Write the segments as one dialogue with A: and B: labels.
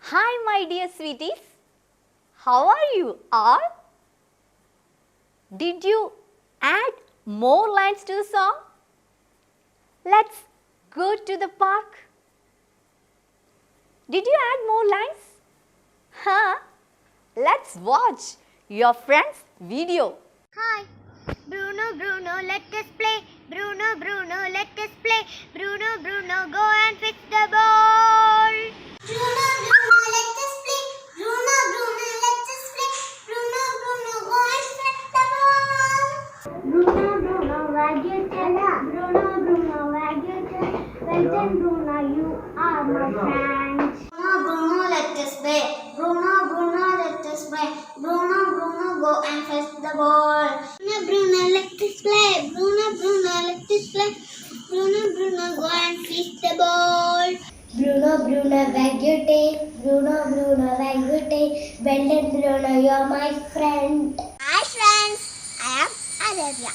A: Hi my dear sweeties, how are you all? Did you add more lines to the song? Let's go to the park. Did you add more lines? Huh? Let's watch your friend's video.
B: Hi. Bruno, Bruno, let us play. Bruno, Bruno, let us play. Bruno, Bruno, go and fix the ball. Bruno, Bruno, let us play. Bruno, Bruno, let us play. Bruno, Bruno, go and fix the ball. Bruno, Bruno, wag your tail. Bruno, Bruno, wag your tail. Well done, Bruno, you are my friend. Bruno, Bruno, let us play. Bruno, Bruno, let us play. Bruno, Bruno, go and fetch the ball. Bruno, Bruno, let us play. Bruno, Bruno, let us play. Bruno, Bruno, go and fetch the ball. Bruno, Bruno, wag your tail. Bruno, Bruno, wag your tail. Well done, Bruno, you're my friend. Hi friends, I am Aravya.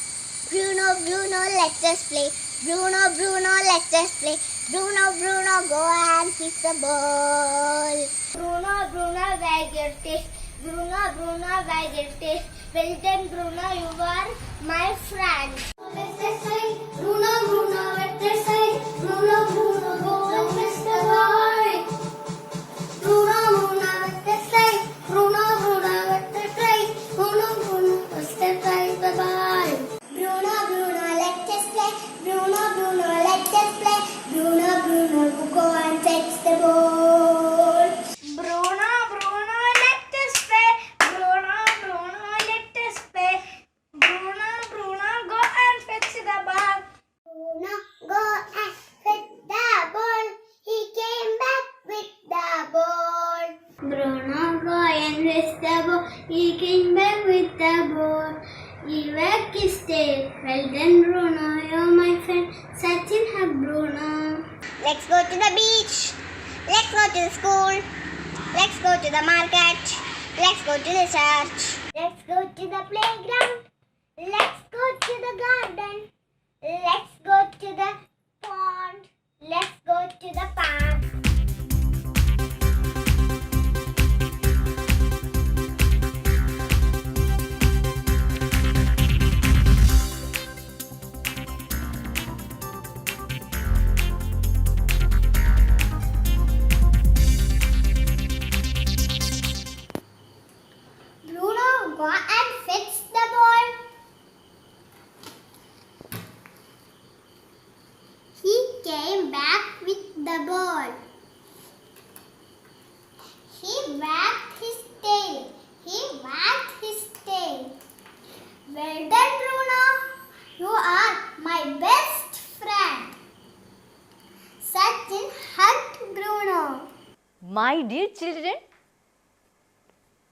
B: Bruno, Bruno, let us play. Bruno, Bruno, let us play. Bruno, Bruno, go and hit the ball. Bruno, Bruno, wag your tail. Bruno, Bruno, wag your tail. Well done, Bruno, you are my friend. Let us say, Bruno, Bruno, let us say, Bruno, Bruno, go and miss the ball. Bruno, Bruno, let us say, Bruno, Bruno, let us say, Bruno, Bruno, let us the ball. Bruno, Bruno, let us play. Bruno, Bruno, let us play. Bruno, Bruno, go and fetch the ball. Bruno, Bruno, let us play. Bruno, Bruno, let us play. Bruno, Bruno, go and fetch the ball. Bruno, go and fetch the ball. He came back with the ball. Bruno, go and fetch the ball. He came back with the ball. He wagged his tail. Well done, Bruno, you're my friend. Sachin have Bruno. Let's go to the beach. Let's go to the school. Let's go to the market. Let's go to the church. Let's go to the playground. Let's go to the garden. Let's go to the pond. Let's go to the park. Bruno, go and fetch the ball. He came back with the ball. He wagged his tail. He wagged his tail. Well done, Bruno. You are my best friend. Sachin hugged Bruno.
A: My dear children,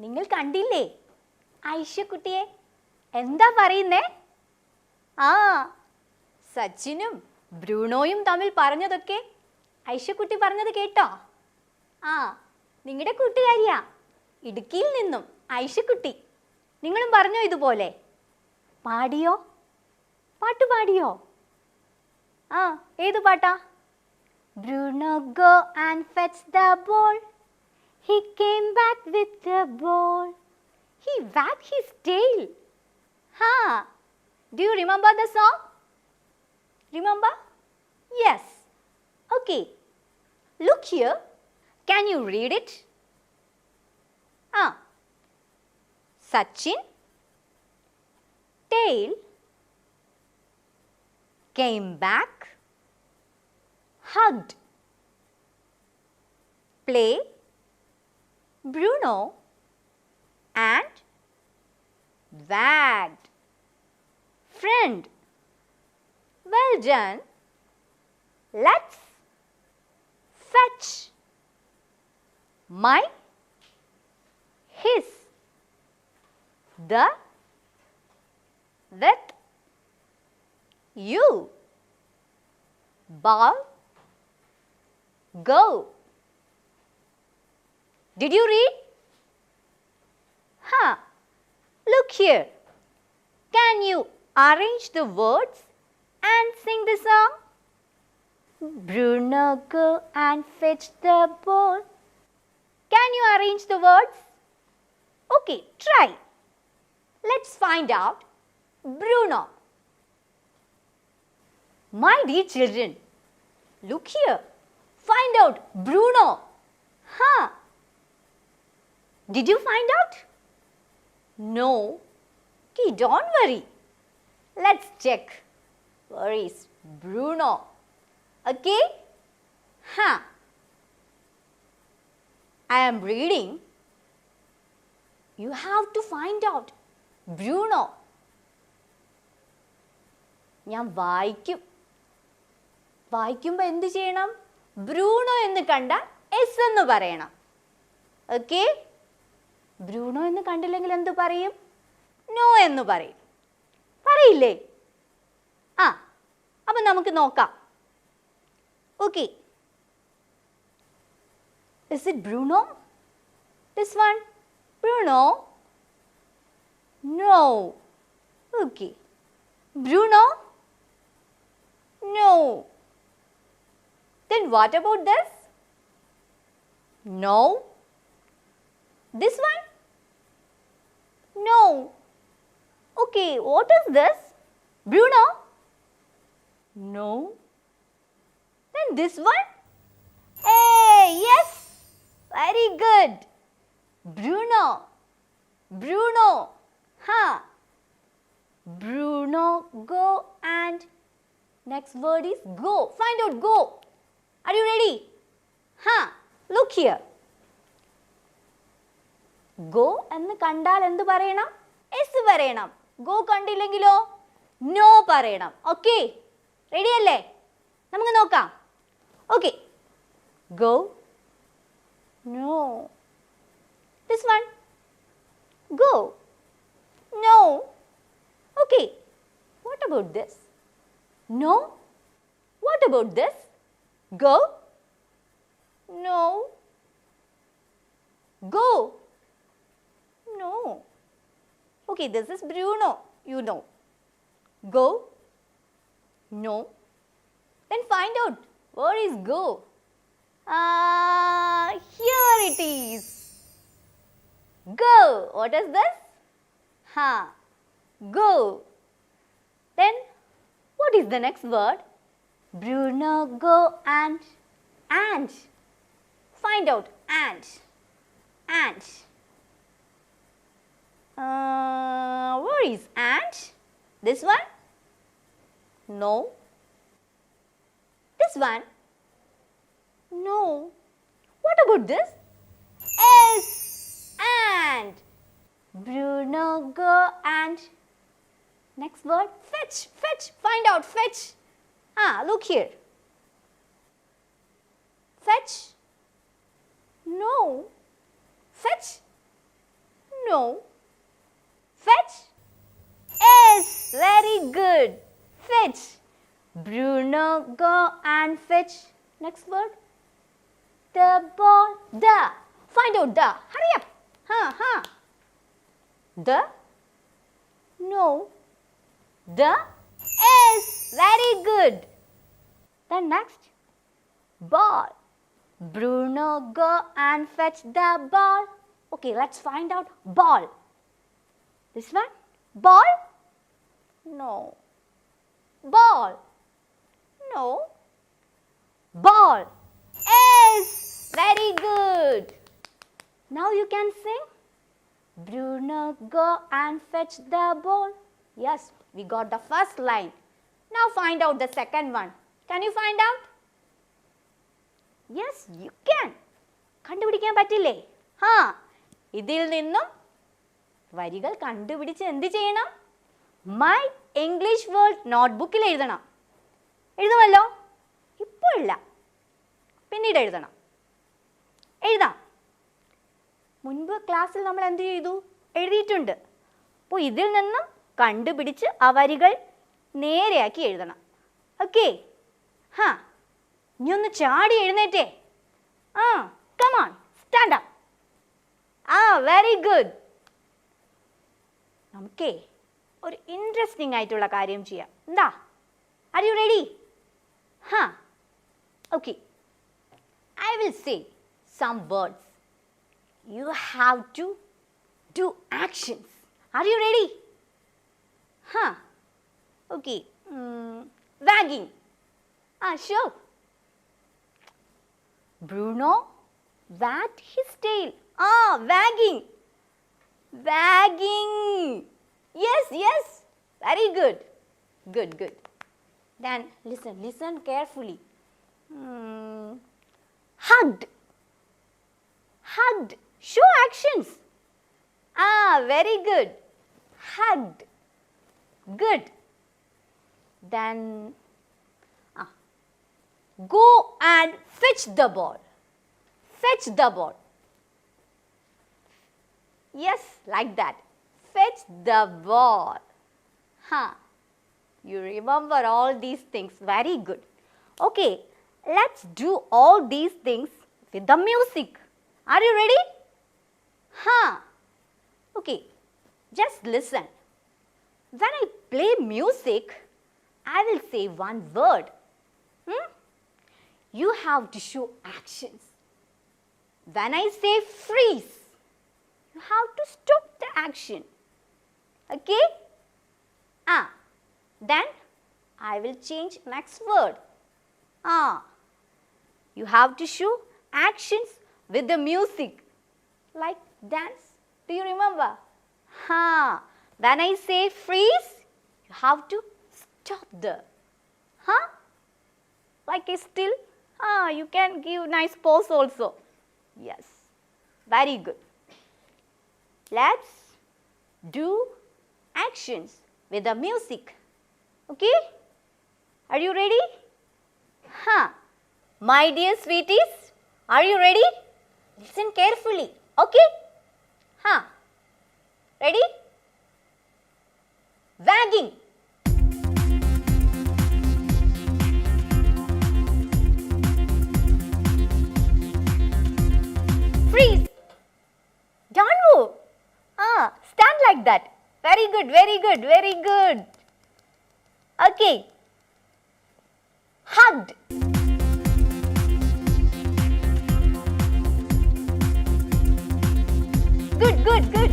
A: നിങ്ങൾ കണ്ടില്ലേ ഐഷക്കുട്ടിയെ? എന്താ പറയുന്നേ? ആ, സച്ചിനും ബ്രൂണോയും തമ്മിൽ പറഞ്ഞതൊക്കെ ഐഷക്കുട്ടി പറഞ്ഞത് കേട്ടോ? ആ, നിങ്ങളുടെ കൂട്ടുകാരിയാ, ഇടുക്കിയിൽ നിന്നും ഐഷക്കുട്ടി. നിങ്ങളും പറഞ്ഞോ ഇതുപോലെ? പാടിയോ? പാട്ട് പാടിയോ? ആ, ഏതു പാട്ടാ? Bruno, go and fetch the ball. He came back with the ball. He wagged his tail. Huh? Do you remember the song? Remember? Yes. Okay. Look here. Can you read it? Sachin, tail, came back, hugged hugged. Play, Bruno and wagged. Friend, well done. Let's fetch. My, his, the, with, you. Ball, go. Did you read? Look here. Can you arrange the words and sing the song? Bruno, go and fetch the ball. Can you arrange the words? Okay, try. Let's find out Bruno. My dear children, look here. Find out Bruno. Did you find out? No. Okay, don't worry. Let's check. Where is Bruno? Okay? I am reading. You have to find out Bruno. ഞാൻ വായിക്കുമ്പോൾ എന്ത് ചെയ്യണം? Bruno എന്ന് കണ്ടാൽ S എന്ന് പറയണം. Okay? Bruno എന്ന് കണ്ടില്ലെങ്കിൽ എന്ത് പറയും? നോ എന്ന് പറയും. പറയില്ലേ? അപ്പം നമുക്ക് നോക്കാം. Okay. Is it Bruno? This one? Bruno? No. Okay. Bruno? No. Then what about this? No. This one? No. Okay, what is this? Bruno? No. Then this one? Hey, yes. Very good. Bruno. Bruno. Bruno, go and next word is go. Find out go. Are you ready? Look here. Go എന്ന് കണ്ടാൽ എന്ത് പറയണം? S പറയണം. Go കണ്ടില്ലെങ്കിലോ? No പറയണം. Okay? Ready അല്ലേ? നമുക്ക് നോക്കാം. Okay. Go. No. This one. Go. No. Okay. What about this? No. What about this? Go. No. Go. No. Okay, this is Bruno. You know. Go. No. Then find out where is go. Here it is. Go. What is this? Go. Then what is the next word? Bruno, go and. Find out and. Where is and? This one? No. This one? No. What about this? Yes. And. Bruno, go and. Next word, fetch. Find out, fetch. Look here. Fetch. No. Fetch. No. Fetch. Yes, very good. Fetch. Bruno, go and fetch. Next word. The ball. The. Find out the. Hurry up. The. No. The. Yes, very good. Then next. Ball. Bruno, go and fetch the ball. Okay, let's find out ball. This one? Ball? No. Ball? No. Ball? Yes, very good. Now you can sing. Bruno, go and fetch the ball. Yes, we got the first line. Now find out the second one. Can you find out? Yes you can. കണ്ടുപിടിക്കാൻ പറ്റില്ലേ? ആ, ഇതിൽ നിന്നും വരികൾ കണ്ടുപിടിച്ച് എന്ത് ചെയ്യണം? My English world നോട്ട്ബുക്കിൽ എഴുതണം. എഴുതുമല്ലോ? ഇപ്പോൾ ഇല്ല, പിന്നീട് എഴുതണം. എഴുതാം. മുൻപ് ക്ലാസ്സിൽ നമ്മൾ എന്ത് ചെയ്തു? എഴുതിയിട്ടുണ്ട്. അപ്പോൾ ഇതിൽ നിന്നും കണ്ടുപിടിച്ച് ആ വരികൾ നേരെയാക്കി എഴുതണം. ഓക്കെ? ഹാ, ഇനി ഒന്ന് ചാടി എഴുന്നേറ്റേ. ആ, കം ഓൺ, സ്റ്റാൻഡ് അപ്പ്. ആ, വെരി ഗുഡ്. നമുക്കേ ഒരു ഇൻട്രസ്റ്റിംഗ് ആയിട്ടുള്ള കാര്യം ചെയ്യാം. എന്താ? Are you ready? ഹാ, okay. I will say some words. You have to do actions. Are you ready? Huh. Okay. Wagging. Sure. Bruno wagged his tail. Wagging. Wagging. Yes, yes. Very good. Good, good. Then listen carefully. Hugged. Hugged. Show actions. Very good. Hugged. Good. Then go and fetch the ball. Fetch the ball. Yes, like that. Fetch the ball. You remember all these things. Very good. Okay. Let's do all these things with the music. Are you ready? Okay, just listen. When I play music, I will say one word. You have to show actions. When I say freeze, you have to stop the action. Okay? Then I will change next word. You have to show actions with the music, like dance. Do you remember? When I say freeze, you have to stop there. Like a still. You can give nice pose also. Yes, very good. Let's do actions with the music. Okay? Are you ready? My dear sweeties, are you ready? Listen carefully. Okay? Ready? Wagging. Freeze. Don't move. Stand like that. Very good, very good, very good. Okay. Hugged. Good, good, good.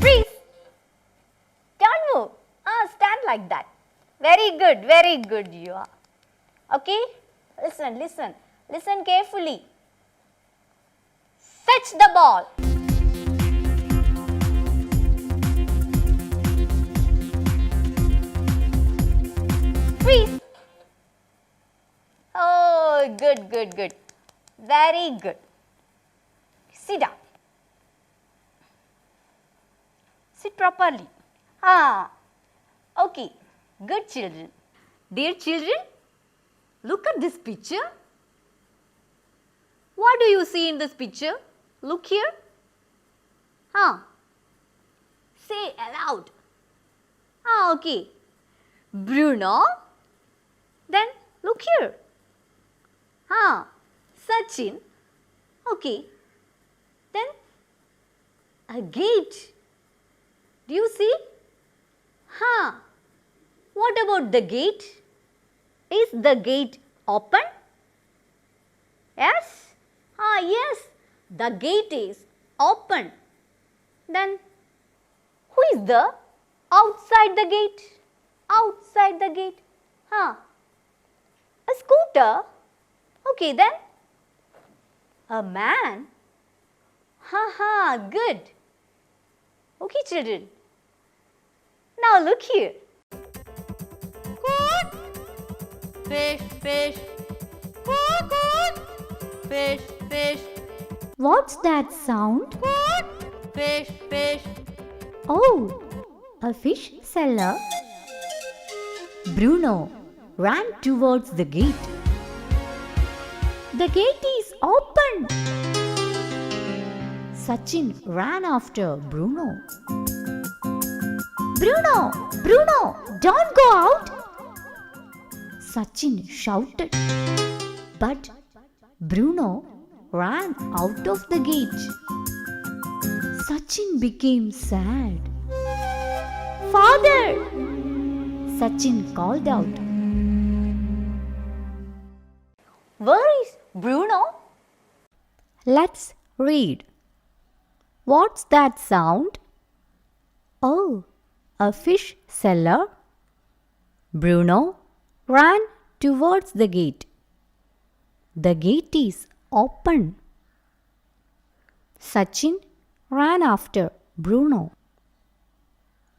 A: Freeze. Don't move. Stand like that. Very good you are. Okay? Listen, listen. Listen carefully. Fetch the ball. Freeze. Oh, good, good, good. Very good. Sit down. Sit properly. Okay. Good children. Dear children, look at this picture. What do you see in this picture? Look here. Say aloud. Okay. Bruno. Then look here. Sachin. Okay. Then a gate. Do you see? What about the gate? Is the gate open? Yes? Yes. The gate is open. Then who is there outside the gate? Outside the gate. A scooter. Okay then. A man. Good. Okay children. Now look here.
C: Fish, fish.
A: Fish, fish.
C: What's that sound?
A: Fish, fish.
C: Oh, a fish seller. Bruno ran towards the gate. The gate is open. Sachin ran after Bruno. Bruno, Bruno, don't go out! Sachin shouted. But Bruno ran out of the gate. Sachin became sad. Father! Sachin called out.
A: Where is Bruno?
C: Let's read. What's that sound? Oh, a fish seller. Bruno ran towards the gate. The gate is open. Sachin ran after Bruno.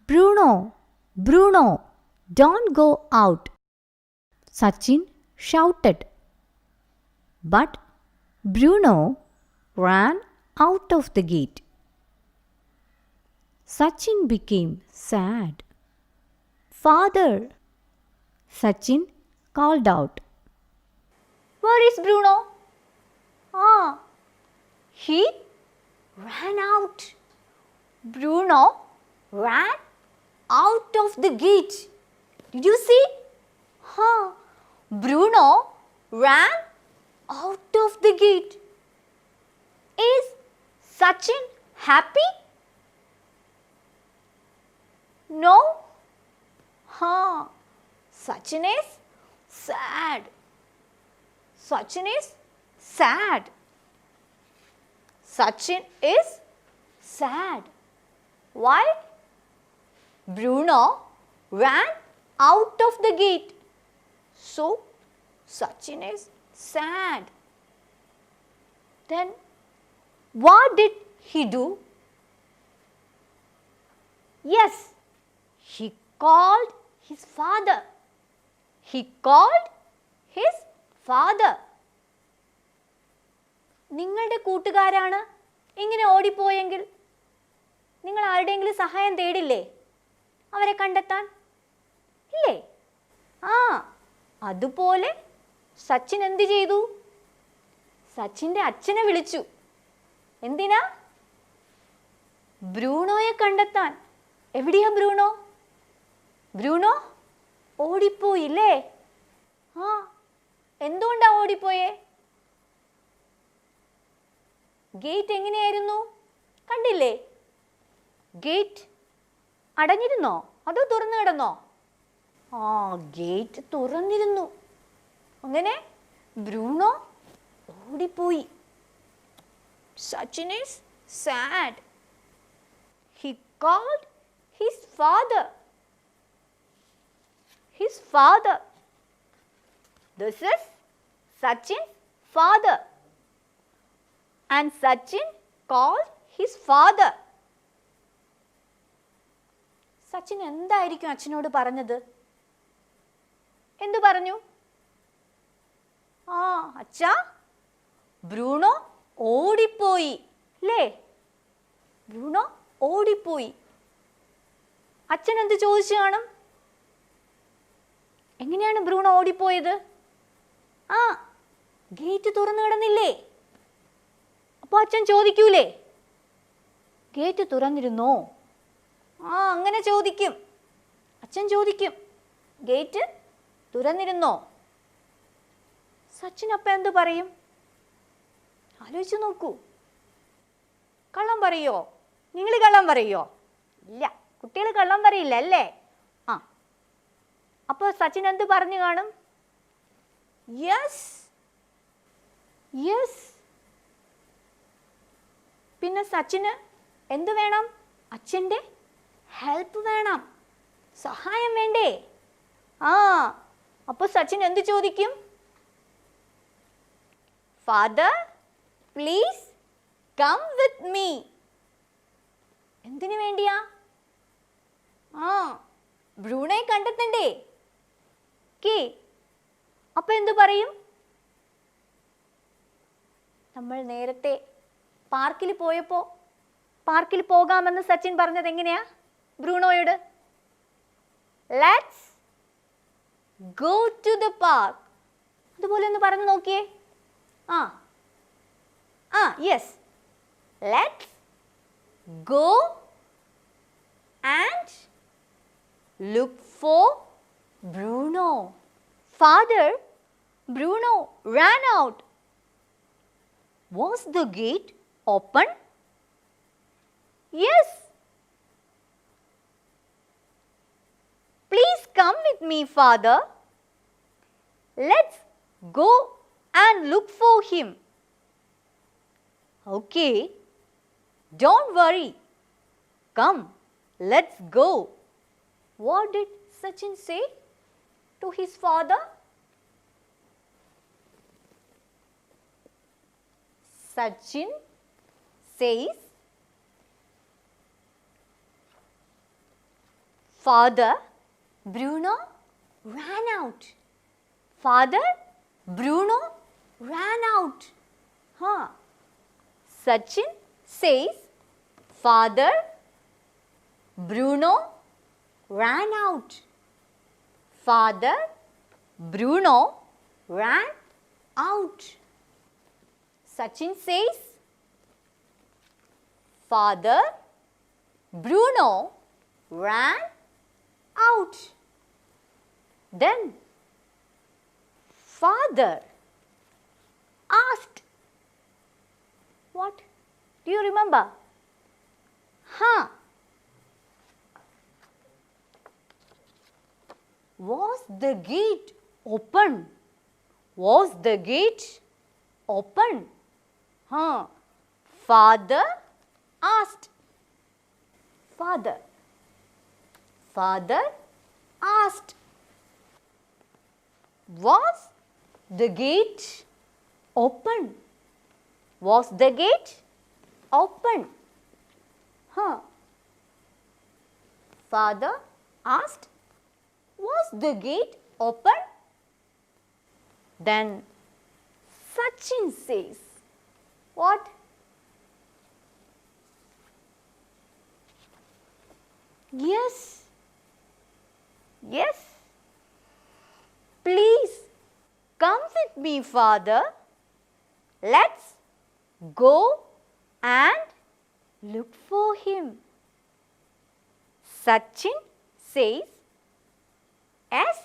C: Bruno, Bruno, don't go out! Sachin shouted. But Bruno ran out of the gate. Sachin became sad. Father! Sachin called out.
A: Where is Bruno? Ah, he ran out. Bruno ran out of the gate. Did you see? Huh. Bruno ran out of the gate. Is Sachin happy? No? Huh. Sachin is sad. Sachin is sad. Sachin is sad. Why? Bruno ran out of the gate. So, Sachin is sad. Then, what did he do? Yes, he called his father. He called his father. നിങ്ങളുടെ കൂട്ടുകാരാണ് ഇങ്ങനെ ഓടിപ്പോയെങ്കിൽ നിങ്ങൾ ആരുടെയെങ്കിലും സഹായം തേടില്ലേ അവരെ കണ്ടെത്താൻ? ഇല്ലേ? ആ, അതുപോലെ സച്ചിൻ എന്ത് ചെയ്തു? സച്ചിൻ്റെ അച്ഛനെ വിളിച്ചു. എന്തിനാ? ബ്രൂണോയെ കണ്ടെത്താൻ. എവിടെയാ ബ്രൂണോ? ബ്രൂണോ ഓടിപ്പോയില്ലേ? ആ, എന്തുകൊണ്ടാ ഓടിപ്പോയേ? ഗേറ്റ് എങ്ങനെയായിരുന്നു? കണ്ടില്ലേ? ഗേറ്റ് അടഞ്ഞിരുന്നോ അതോ തുറന്നു കിടന്നോ? ആ, ഗേറ്റ് തുറന്നിരുന്നു. അങ്ങനെ ബ്രൂണോ ഓടിപ്പോയി. Sachin is sad. He called his father. His father. This is Sachin's father. And Sachin called his father. Sachin എന്തായിരിക്കും അച്ഛനോട് പറഞ്ഞത്? എന്തു പറഞ്ഞു? ആ, അച്ഛാ, ബ്രൂണോ ഓടിപ്പോയി അല്ലേ? ബ്രൂണോ ഓടിപ്പോയി. അച്ഛൻ എന്ത് ചോദിച്ചു കാണും? എങ്ങനെയാണ് ബ്രൂണോ ഓടിപ്പോയത്? ആ, ഗേറ്റ് തുറന്നു കിടന്നില്ലേ? അപ്പോൾ അച്ഛൻ ചോദിക്കൂലേ, ഗേറ്റ് തുറന്നിരുന്നോ? ആ, അങ്ങനെ ചോദിക്കും. അച്ഛൻ ചോദിക്കും, ഗേറ്റ് തുറന്നിരുന്നോ? സച്ചിൻ അപ്പം എന്ത് പറയും? ആലോചിച്ച് നോക്കൂ. കള്ളം പറയോ? നിങ്ങൾ കള്ളം പറയോ? ഇല്ല, കുട്ടികൾ കള്ളം പറയില്ല അല്ലേ? ആ, അപ്പോൾ സച്ചിൻ എന്ത് പറഞ്ഞു കാണും? Yes, yes. പിന്നെ സച്ചിന് എന്ത് വേണം? അച്ഛൻ്റെ ഹെൽപ്പ് വേണം, സഹായം വേണ്ടേ? ആ, അപ്പോൾ സച്ചിൻ എന്ത് ചോദിക്കും? Father, please come with me. എന്തിനു വേണ്ടിയാ? ആ, ബ്രൂണോയെ കണ്ടെത്തണ്ടേ? കേ, അപ്പോൾ എന്തു പറയും? നമ്മൾ നേരത്തെ പാർക്കിൽ പോയപ്പോൾ പാർക്കിൽ പോകാമെന്ന് സച്ചിൻ പറഞ്ഞത് എങ്ങനെയാ ബ്രൂണോയോട്? Let's go to the park. അതുപോലെ ഒന്ന് പറഞ്ഞു നോക്കിയേ. Yes, let's go and look for Bruno. Father, Bruno ran out. Was the gate open? Yes. Please come with me, Father. Let's go and look for him. Okay. Don't worry. Come, let's go. What did Sachin say to his father? Sachin says, Father, Bruno ran out. Father, Bruno ran out. Sachin says, Father, Bruno ran out. Father, Bruno ran out. Sachin says, Father, Bruno ran out. Then, Father asked, what? Do you remember? Was the gate open? Was the gate open? Father asked. Father asked. Was the gate open? Was the gate open? Father asked, was the gate open? Then Sachin says, what? Yes. Yes. Please come with me, Father. Let's go and look for him. Sachin says, yes,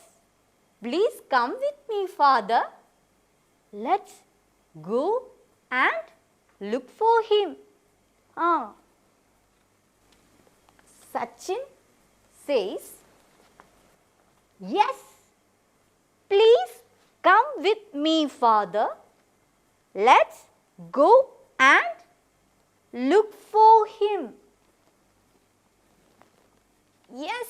A: please come with me, Father. Let's go and look for him. Sachin says, yes, please come with me, Father. Let's go and look for him. Yes,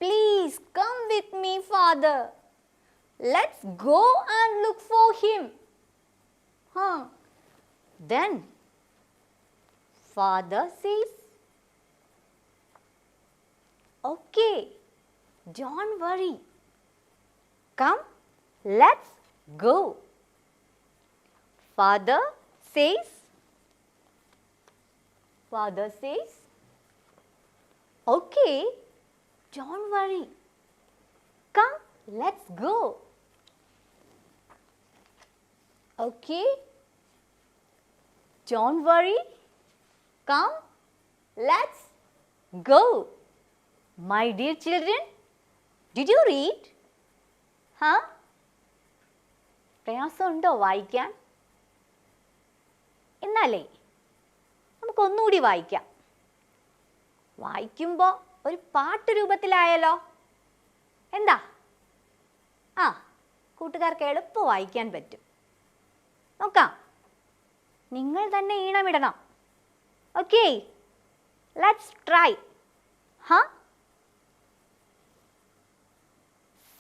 A: please come with me, Father. Let's go and look for him. Then Father says, okay, don't worry. Come, let's go. Father says, okay, don't worry. Come, let's go. Okay, don't worry. Come, let's go. My dear children, did you read? പ്രയാസമുണ്ടോ വായിക്കാൻ? എന്നാലേ നമുക്കൊന്നുകൂടി വായിക്കാം. വായിക്കുമ്പോൾ ഒരു പാട്ട് രൂപത്തിലായാലോ? എന്താ? കൂട്ടുകാർക്ക് എളുപ്പം വായിക്കാൻ പറ്റും. നോക്കാം. നിങ്ങൾ തന്നെ ഈണമിടണം. Okay, let's try.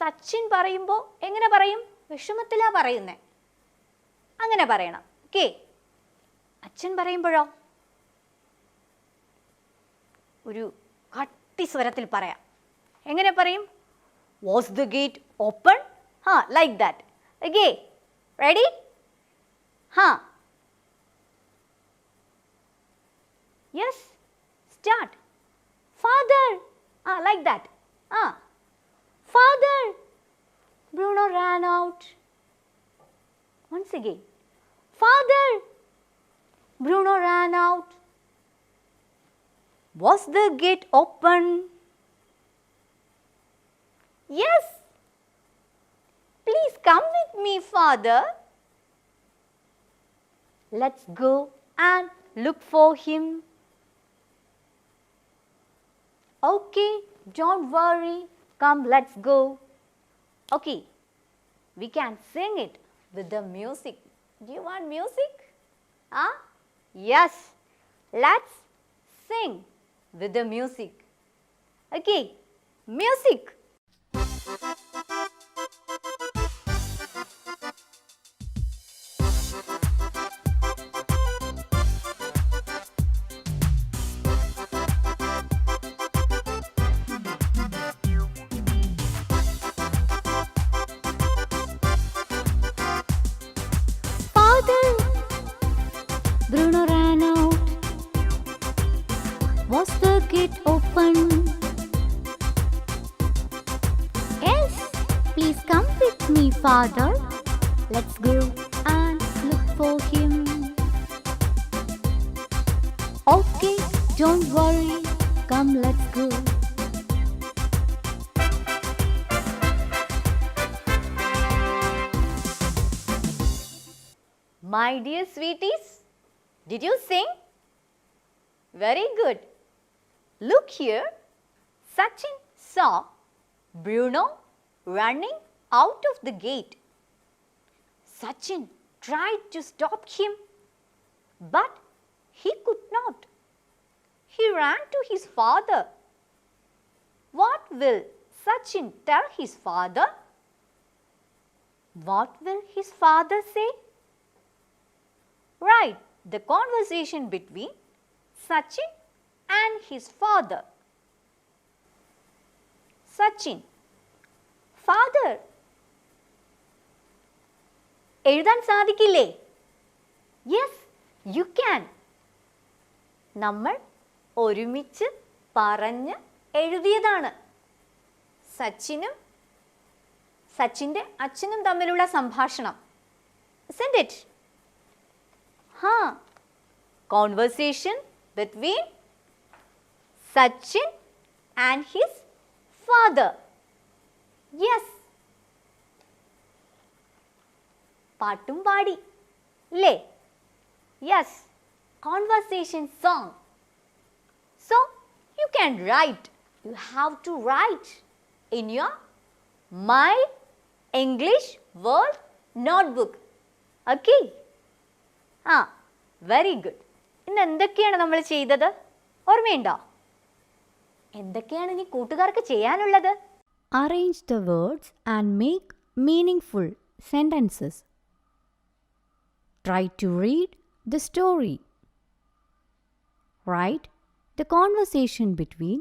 A: സച്ചിൻ പറയുമ്പോൾ എങ്ങനെ പറയും? വിഷമത്തിലാ പറയുന്നേ, അങ്ങനെ പറയണം. ഓക്കെ, അച്ഛൻ പറയുമ്പോഴോ ഒരു കട്ടി സ്വരത്തിൽ പറയാം. എങ്ങനെ പറയും? Was the gate open? Like that. Okay, ready? Huh? Yes, start. Father. Like that. Father. Bruno ran out. Once again. Father. Bruno ran out. Was the gate open? Yes. Please come with me, father. Let's go and look for him. Okay, don't worry. Come, let's go. Okay, we can sing it with the music. Do you want music? Yes, let's sing with the music. Okay, music.
C: Bruno ran out. Was the gate open? Yes, please come with me, father. Let's go and look for him. Okay, don't worry. Come, let's go.
A: My dear sweeties, did you sing? Very good. Look here. Sachin saw Bruno running out of the gate. Sachin tried to stop him, but he could not. He ran to his father. What will Sachin tell his father? What will his father say? Write the conversation between Sachin and his father. Sachin, father, എഴുതാൻ സാധിക്കില്ലേ? Yes, you can. നമ്മൾ ഒരുമിച്ച് പറഞ്ഞ് എഴുതിയതാണ്. സച്ചിനും സച്ചിൻ്റെ അച്ഛനും തമ്മിലുള്ള സംഭാഷണം. Isn't it? Conversation between Sachin and his father. Yes. പാട്ടും പാടി അല്ലേ? Yes. Conversation song. So, you can write. You have to write in your My English Word notebook. Okay? Very good. ഇന്ന് എന്തൊക്കെയാണ് നമ്മൾ ചെയ്തത്? ഓർമ്മയുണ്ടോ? എന്തൊക്കെയാണ് ഇനി കൂട്ടുകാർക്ക് ചെയ്യാനുള്ളത്?
C: Arrange the words and make meaningful sentences. Try to read the story. Write the conversation between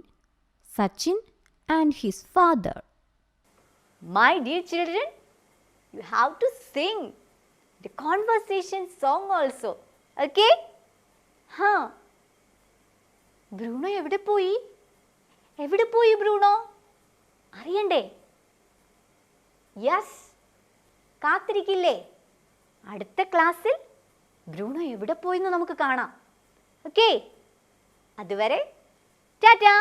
C: Sachin and his father.
A: My dear children, you have to sing the conversation song also. Okay? Bruno എവിടെ പോയി? എവിടെ പോയി Bruno? അറിയണ്ടേ? Yes, കാത്തിരിക്കില്ലേ? അടുത്ത ക്ലാസ്സിൽ Bruno എവിടെ പോയി എന്ന് നമുക്ക് കാണാം. ഓക്കെ? അതുവരെ ടാറ്റാ.